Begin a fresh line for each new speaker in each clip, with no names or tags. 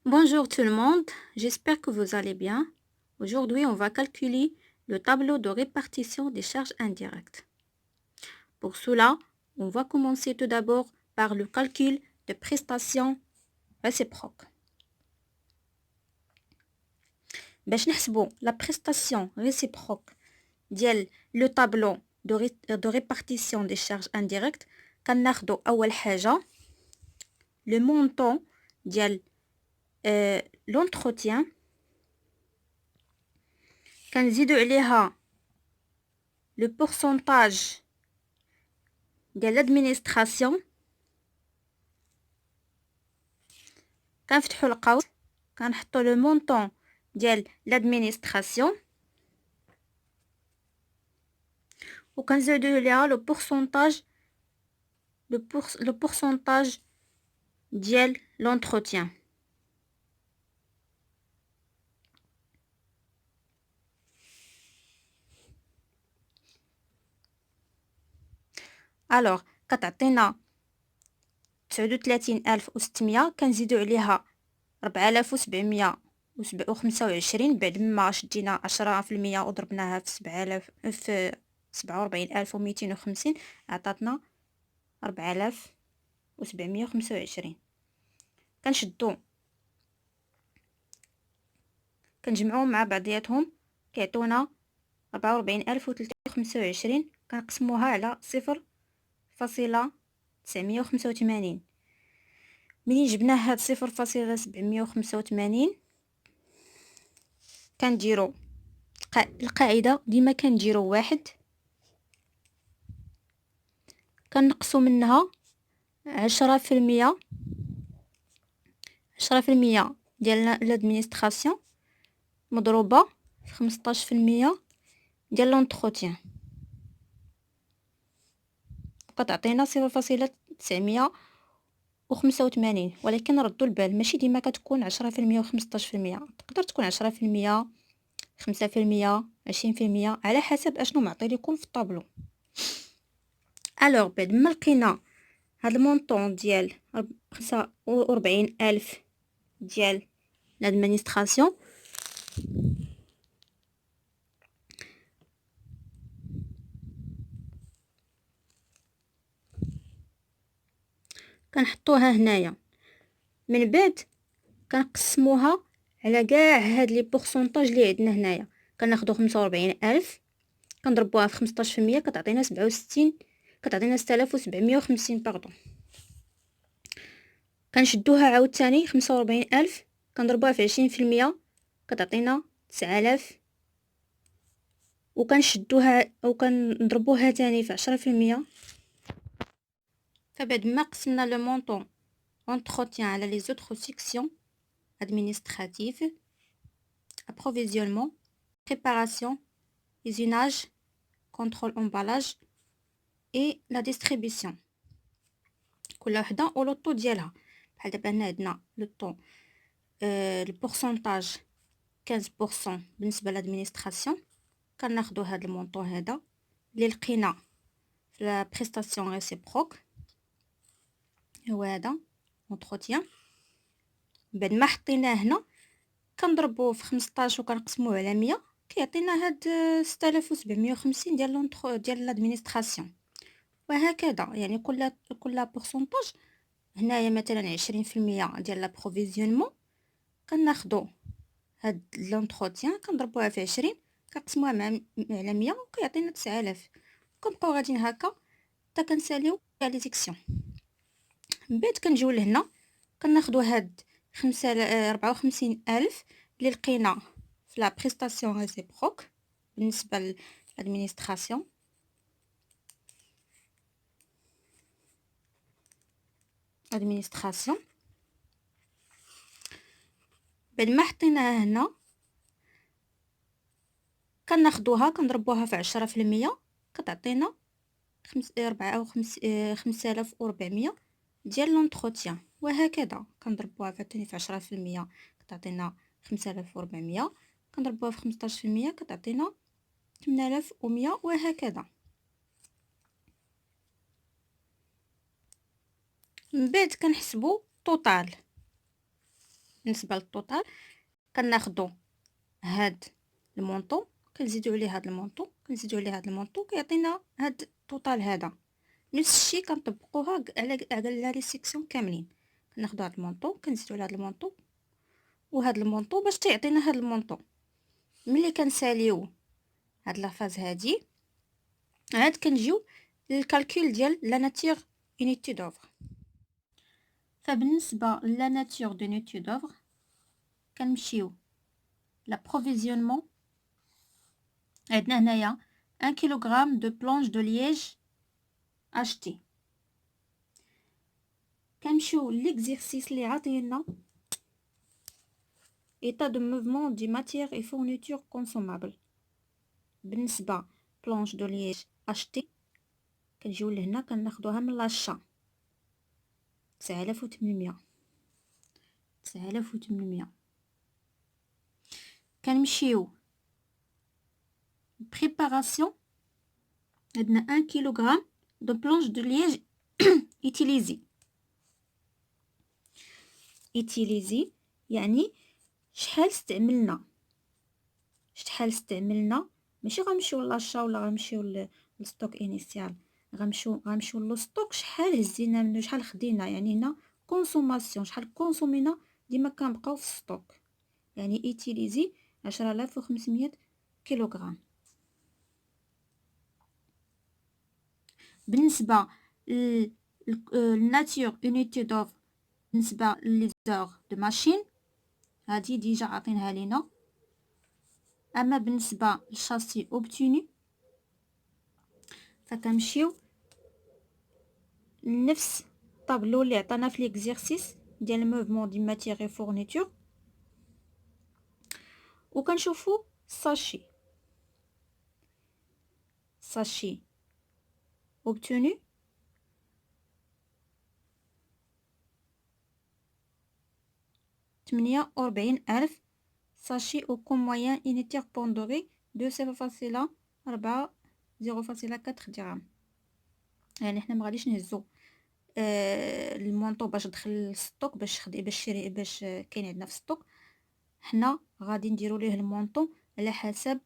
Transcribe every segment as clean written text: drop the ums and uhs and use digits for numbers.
Bonjour tout le monde, j'espère que vous allez bien. Aujourd'hui, on va calculer le tableau de répartition des charges indirectes. Pour cela, on va commencer tout d'abord par le calcul de prestations réciproques. باش نحسبوا la prestation réciproque ديال le tableau de répartition des charges indirectes كناخدو أول حاجة le montant ديال l'entretien كنزيدو عليها le pourcentage de l'administration كنفتحو القوس كنحطو le montant ديال l'administration وكنزيدو عليها le pourcentage ديال l'entretien. alors كتعطينا 39600 كنزيدو عليها 4725 بعد ما شدينا 10% وضربناها في 7000 في 47250 عطاتنا 4725. كنجمعوهم مع بعضياتهم كيعطونا 44325 كنقسموها على 0.985. منين جبنا هاد 0.785 كنديرو القاعدة ديما كنديرو 1 كنقصو منها 10% ديال لادمينستراسيون مضروبة في 15% ديال لونتروتيان كتعطينا 0.985. ولكن ردوا البال ماشي ديما كتكون 10% و 15%، تقدر تكون 10%، 5%، 20% على حسب اشنو معطي لكم في الطابلو. الوغ بعد ما لقينا هاد المونطون ديال 45000 ديال لادمينستراسيون كنحطوها هنايا، من بعد كنقسموها على كاع هاد لي بورسونطاج اللي عندنا هنايا. كناخدو 45000 كنضربوها في 15% كتعطينا 67، كتعطينا 6750 باردون. كنشدوها عاوتاني 45000 كنضربوها في 20% كتعطينا 9000، وكنشدوها او كنضربوها تاني في 10%. فبعد ما قسمنا لو مونطون entretien على les autres sections administratives, approvisionnement, préparation, usinage, contrôle emballage et la distribution. كل وحده و لو ديالها. بحال دابا هنا عندنا لو طون البورسونتاج 15% بالنسبه لادمينستراسيون. كناخدو هاد المونطون هذا اللي لقينا في لا بريستاسيون ريسيبروك، هو هذا entretien. بعد ما حطيناه هنا كنضربوه في 15 وكنقسموه على 100 كيعطينا هاد 6750 ديال لادمينستراسيون. وهكذا يعني كل بورسونتاج. هنايا مثلا 20% ديال لابروفيزيونمون كناخدو هاد لونتروتيان كنضربوها في 20 كنقسموها على 100 وكيعطينا 9000. كنبقاو غاديين هكا حتى كنساليو كاع لي سيكسيون. من بعد كنجيو لهنا كناخدو هاد 54000 اللي لقينا في لا بريستاسيون ريسيبروك بالنسبه للادمينستراسيون. بعد ما حطيناها هنا كناخدوها كنضربوها في 10% كتعطينا 5400 ديال لونتروتيان. وهكذا كنضربوها عاوتاني في 10% كتعطينا 5400 كنضربوها في 15% كتعطينا 8100 وهكذا. من بعد كنحسبوا طوطال بالنسبه للطوطال كناخدو هاد المونطون كنزيدو عليه هاد المونطون كنزيدو عليه هاد المونطون كيعطينا هاد الطوطال هذا. نفس الشيء كنطبقوها على لي سيكسيون كاملين. كناخدو هاد المونطون كنزيدو على هاد المونطون وهاد المونطون باش تيعطينا هاد المونطون. ملي كنساليو هاد لافاز هادي عاد كنجيو للكالكول ديال لا ناتور اونيتي دوفر. فبالنسبه لا ناتور دو اونيتي دوفر كنمشيو l'approvisionnement. عندنا هنايا 1 كيلوغرام دو بلانش دو لييج acheté. كنمشيو ليكزيرسيس اللي عاطينا état de mouvement des matières et fournitures consommables. بالنسبه بلانش دو لييج acheté كنجيو لهنا كناخدوها من لاشا 9800. كنمشيو préparation. عندنا 1 كيلوغرام دو بلانش دو لييج utilisé يعني شحال استعملنا ماشي غنمشيو لاشا ولا غنمشيو للستوك انيسيال، غنمشيو للستوك شحال هزينا منه شحال خدينا. يعني هنا كونسوماسيون شحال كونسومينا ديما كنبقاو في الستوك. يعني ايتيليزي 10500 كيلوغرام. بالنسبه للناتور اونيتي دوف بالنسبه لي زور دو ماشين هادي ديجا عاطينها لينا. اما بالنسبه للشاسي اوبتوني فكنمشيو نفس الطابلو اللي عطانا في ليكزيرسيس ديال موفمون دي ماتيير فورنيتور وكنشوفو ساشي اوبتوني 48,000 ساشي او كوم موين انيتير بوندوري 2,4 0,4 درهم. يعني حنا مغاديش نهزو المونطو باش دخل للستوك باش كاين عندنا في الستوك. حنا غادي نديرو ليه المونطو على حسب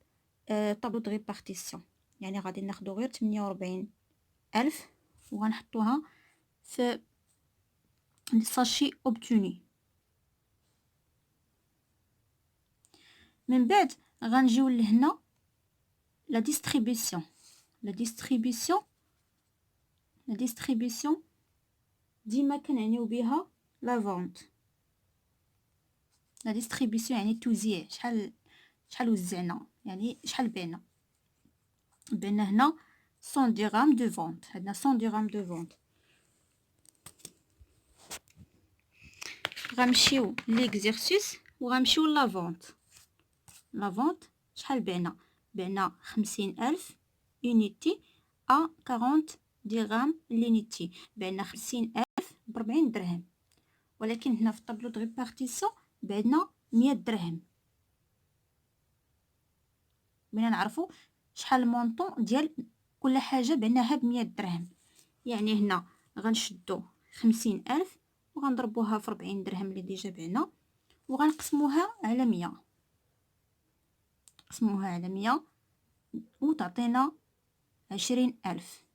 طابلو دو ريبارتيسيون. يعني غادي ناخدو غير 48,000 وغنحطوها في الساشي اوبتوني. من بعد غنجيو لهنا لا ديستريبيسيون ديما كنعنيو بها لا فونت. لا ديستريبيسيون يعني توزيع شحال وزعنا، يعني شحال بعنا هنا 100 درهم دو فونت. عندنا 100 درهم دو فونت. غنمشيو ليكزيرسيس وغنمشيو لا فونت. شحال بعنا 50,000 يونيتي ا 40 درهم لينيتي. بعنا 50,000 ب40 درهم. ولكن هنا في الطابلو دو ريبارتيسيون بعدنا 100 درهم. بغينا نعرفو شحال المونطون ديال كل حاجه بعناها ب100 درهم. يعني هنا غنشدو 50,000 وغنضربوها في 40 درهم اللي ديجا بعنا وغنقسموها على 100. وتعطينا 20,000.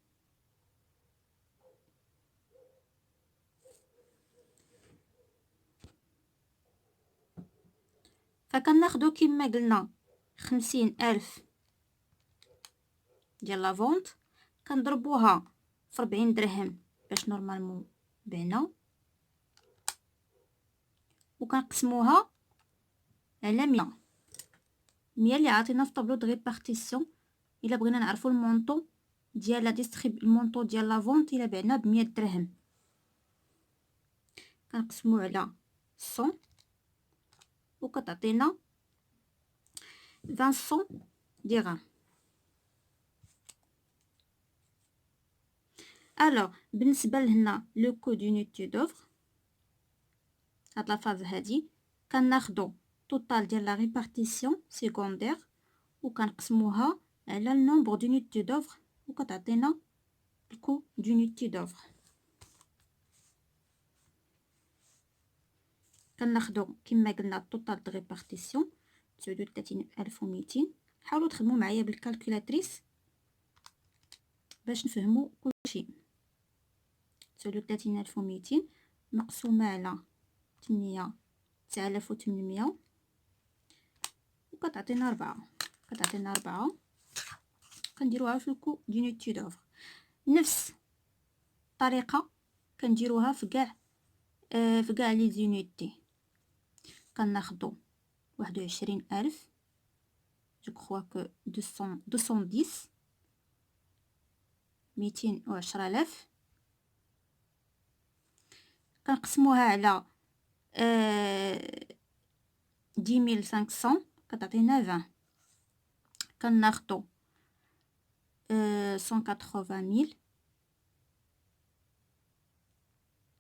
فكناخدو كما قلنا 50,000 ديال لا فونت كنضربوها في 40 درهم باش نورمالمون بعنا وكنقسموها على 100 اللي عاطينا في طابلو دو ريبارتيسيون. الا بغينا نعرفو المونطون ديال لا المونطون ديال لا فونت الا بعنا ب100 درهم كنقسمو على 100 وكتعطينا 20 درهم. الوغ بالنسبه لهنا لو كو دونيتي دوفر هاد لافاز هادي كناخدو توتال ديال لا ريبارتيسيون سيكوندير وكنقسموها على النومبر دونيتي دوفر وكتعطينا الكو دونيتي دوفر. كناخدو كما قلنا التوتال دو ريبارتيسيون 39200. حاولوا تخدموا معايا بالكالكولاتريس باش نفهموا كلشي. 39200 مقسومه على 8 9800 وكتعطينا 4. كتعطينا 4 كنديروها في الكو دونيتي دوفر. نفس الطريقه كنديروها في كاع لي زونيتي. كناخدو 21000 جو كخوا كو 210 210000 كنقسموها على 10500 كتعطينا 20. كناخدو 180000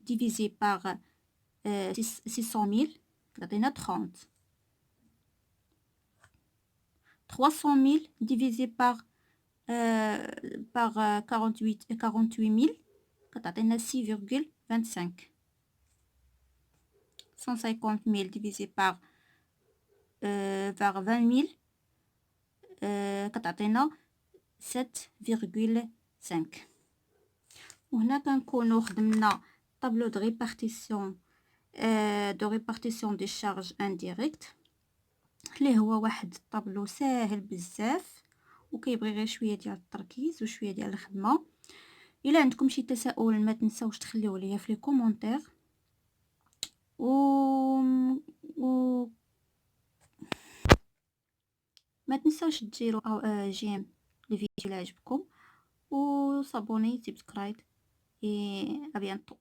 divisé par 600000 كتعطينا 30. 300000 divisé par 48000 كتعطينا 6,25. 150000 divisé par 20000 كتعطينا 7,5. وهنا كنكونوا خدمنا طابلو دو ريبارتيسيون دي شارج انديريكت اللي هو واحد الطابلو ساهل بزاف وكيبغي غير شويه ديال التركيز وشويه ديال الخدمه. الا عندكم شي تساؤل ما تنساوش تخليوه ليا في لي كومونتير و ما تنساوش ديروا جيم الفيديو اللي عجبكم و صابوني سبسكرايب. اي ابيانتو.